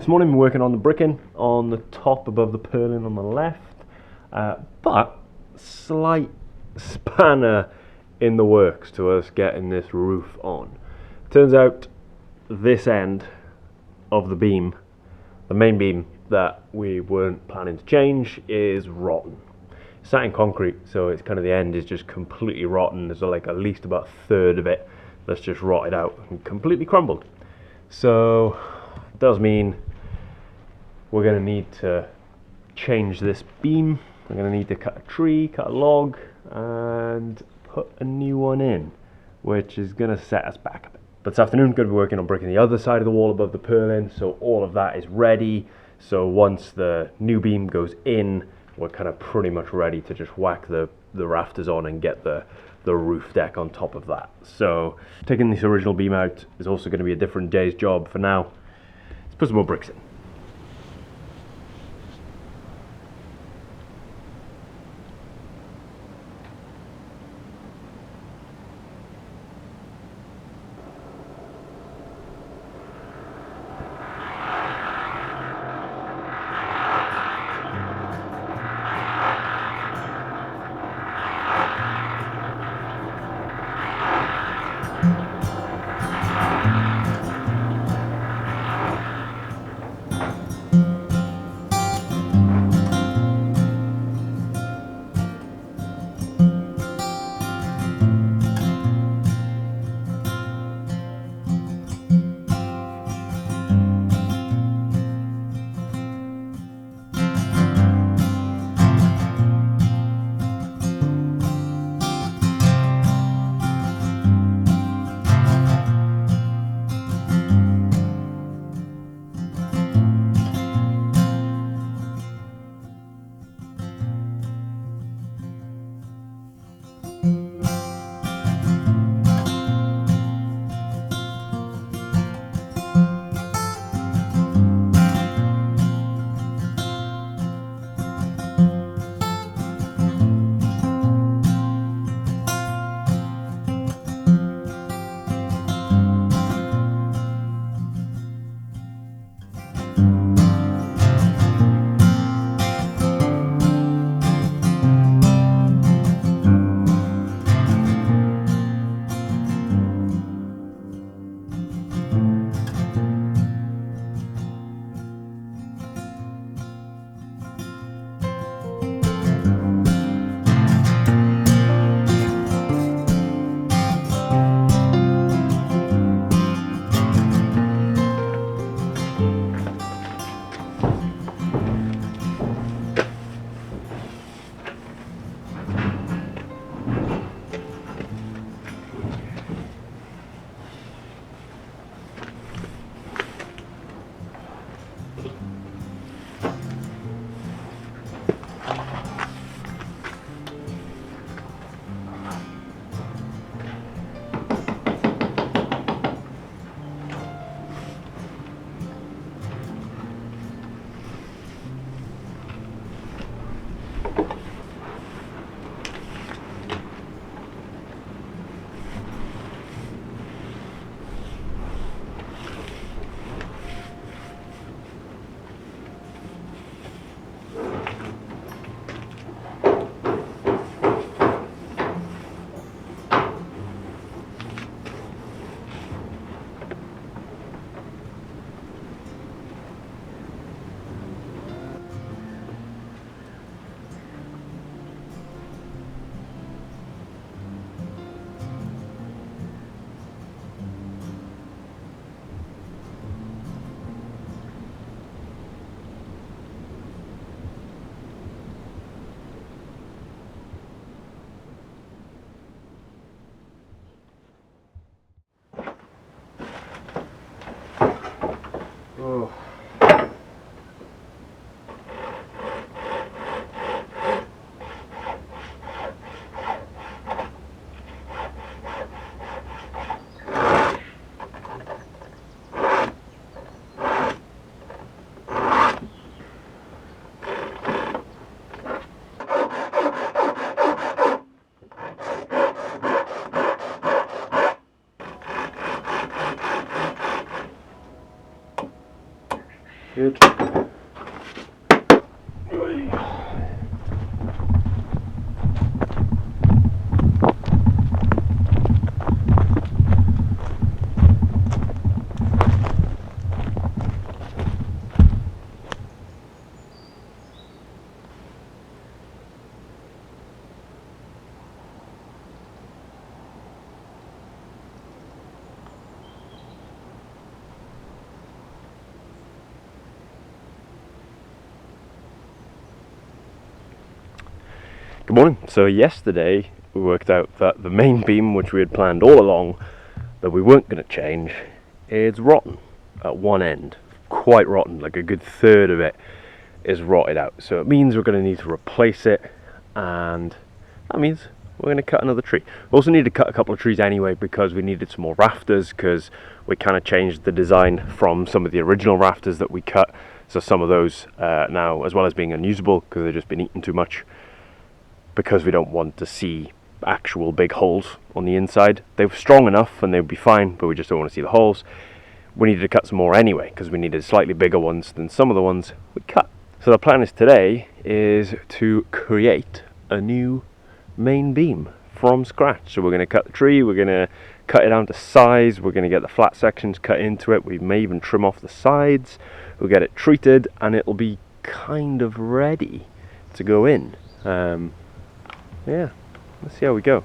This morning we're working on the bricking on the top above the purlin on the left, but slight spanner in the works to us getting this roof on. Turns out this end of the beam, the main beam that we weren't planning to change, is rotten. It's sat in concrete, so it's kind of the end is just completely rotten. There's like at least about a third of it that's just rotted out and completely crumbled. So it does mean we're going to need to change this beam. We're going to need to cut a tree, cut a log, and put a new one in, which is going to set us back a bit. But this afternoon, going to be working on bricking the other side of the wall above the purlin, so all of that is ready. So once the new beam goes in, we're kind of pretty much ready to just whack the rafters on and get the roof deck on top of that. So taking this original beam out is also going to be a different day's job. For now, let's put some more bricks in. Oh. Good. Good morning. So yesterday we worked out that the main beam, which we had planned all along that we weren't going to change, is rotten at one end. Quite rotten, like a good third of it is rotted out. So it means we're going to need to replace it, and that means we're going to cut another tree. We also need to cut a couple of trees anyway because we needed some more rafters, because we kind of changed the design from some of the original rafters that we cut. So some of those now, as well as being unusable because they've just been eaten too much, because we don't want to see actual big holes on the inside. They were strong enough and they would be fine, but we just don't want to see the holes. We needed to cut some more anyway because we needed slightly bigger ones than some of the ones we cut. So the plan is today is to create a new main beam from scratch. So we're going to cut the tree, we're going to cut it down to size, we're going to get the flat sections cut into it, we may even trim off the sides, we'll get it treated, and it'll be kind of ready to go in. Yeah, let's see how we go.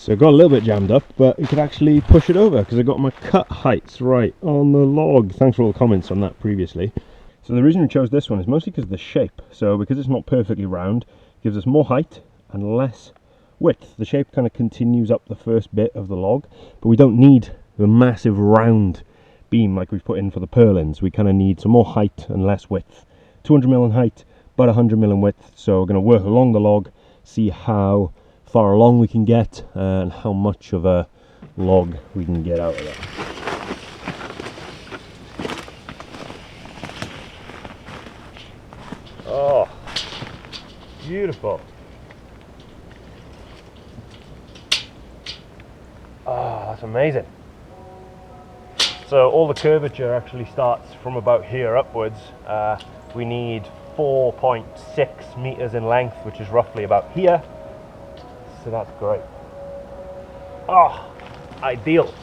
So I got a little bit jammed up, but you could actually push it over because I got my cut heights right on the log. Thanks for all the comments on that previously. So the reason we chose this one is mostly because of the shape. So because it's not perfectly round, it gives us more height and less width. The shape kind of continues up the first bit of the log, but we don't need the massive round beam like we've put in for the purlins, we kind of need some more height and less width. 200mm in height, but 100mm in width. So we're going to work along the log, see how far along we can get and how much of a log we can get out of it. Oh, beautiful. Oh, that's amazing. So all the curvature actually starts from about here upwards. We need 4.6 meters in length, which is roughly about here. So that's great. Oh, ideal.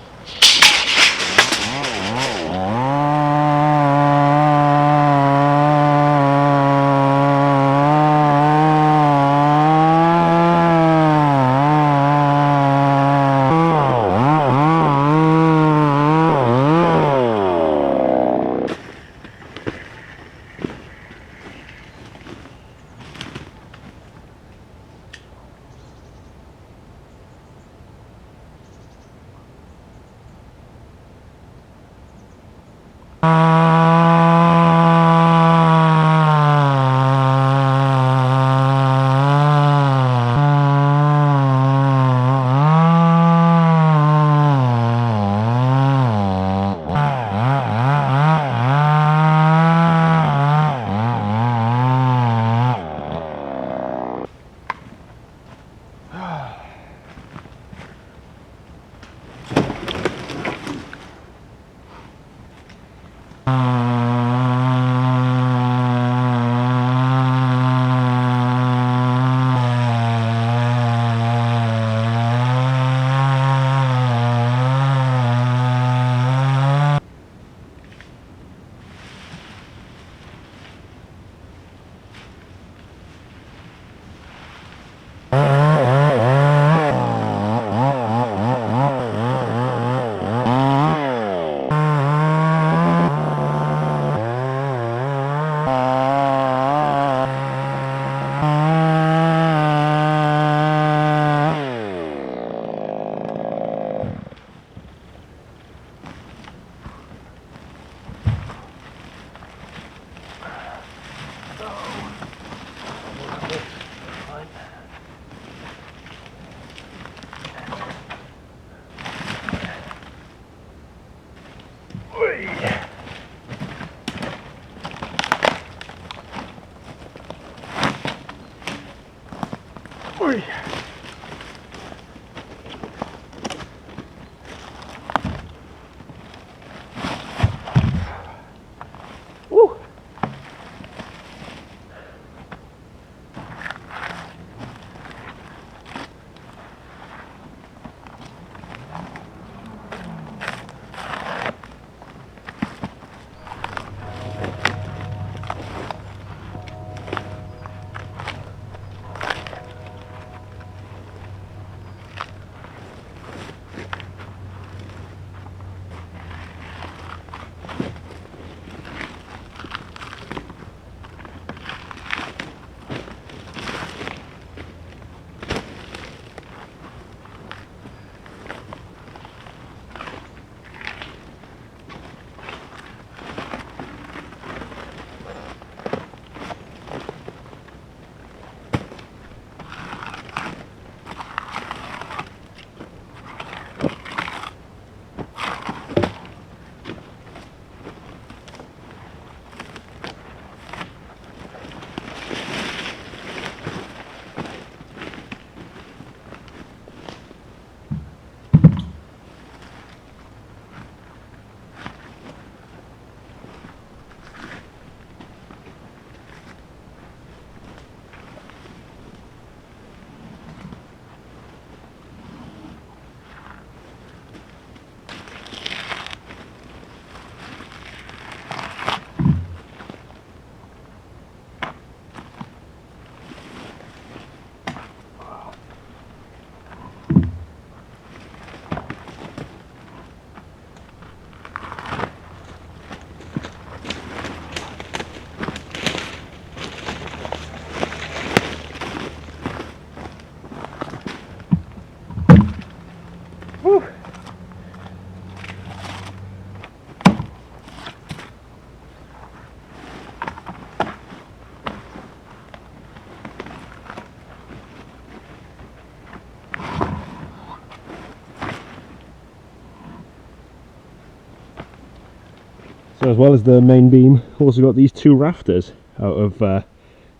So as well as the main beam, also got these two rafters out of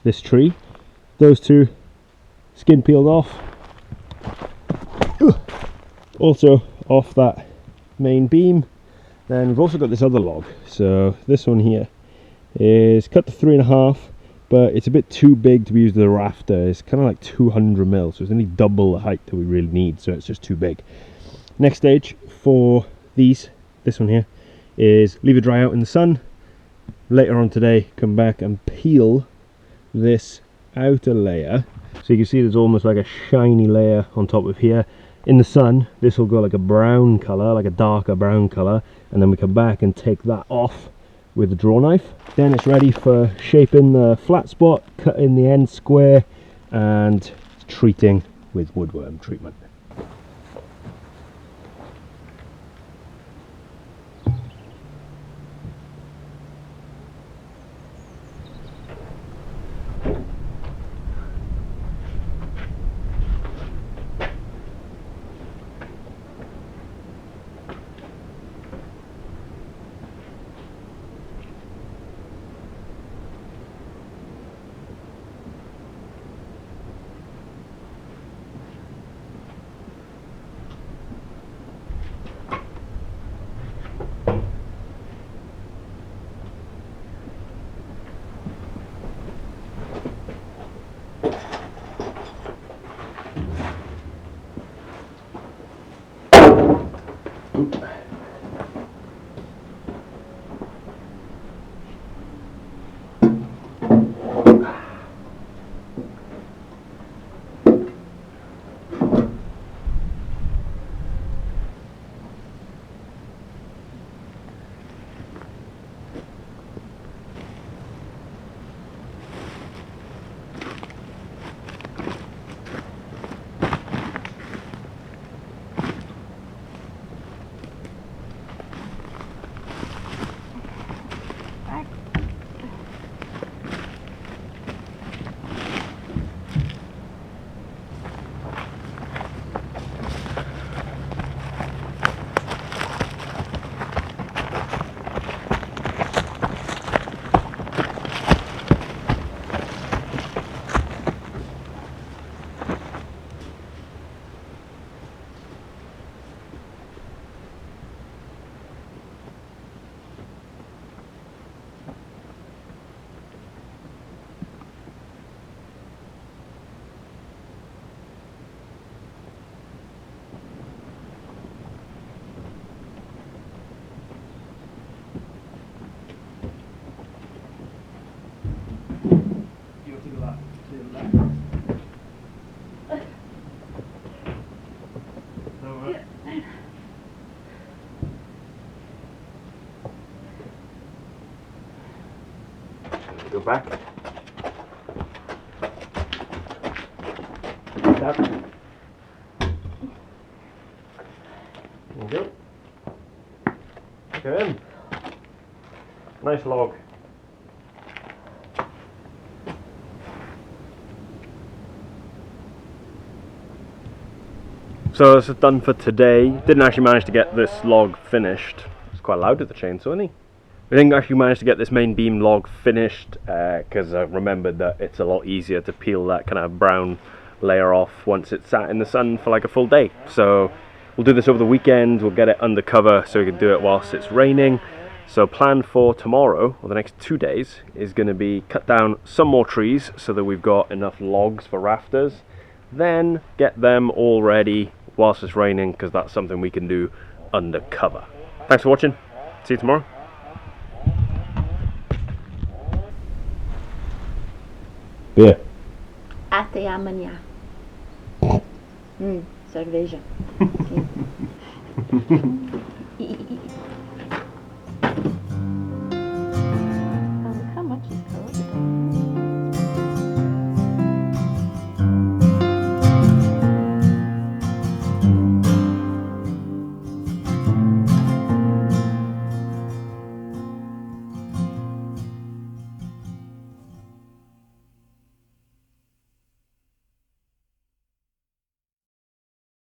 this tree. Those two skin peeled off. Also off that main beam. Then we've also got this other log. So this one here is cut to 3.5, but it's a bit too big to be used as a rafter. It's kind of like 200 mil, so it's only double the height that we really need, so it's just too big. Next stage for this one here, is leave it dry out in the sun. Later on today, come back and peel this outer layer. So you can see there's almost like a shiny layer on top of here. In the sun, this will go like a brown colour, like a darker brown colour, and then we come back and take that off with the draw knife. Then it's ready for shaping the flat spot, cutting the end square, and treating with woodworm treatment. Go back. That. There you go. Okay. Nice log. So this is done for today. Didn't actually manage to get this log finished. It's quite loud with the chainsaw, isn't he? We didn't actually manage to get this main beam log finished because I remembered that it's a lot easier to peel that kind of brown layer off once it's sat in the sun for like a full day. So we'll do this over the weekend. We'll get it under cover so we can do it whilst it's raining. So plan for tomorrow, or the next 2 days, is going to be cut down some more trees so that we've got enough logs for rafters. Then get them all ready whilst it's raining, because that's something we can do under cover. Thanks for watching. See you tomorrow. Beer. Até amanhã. Cerveja. Sim.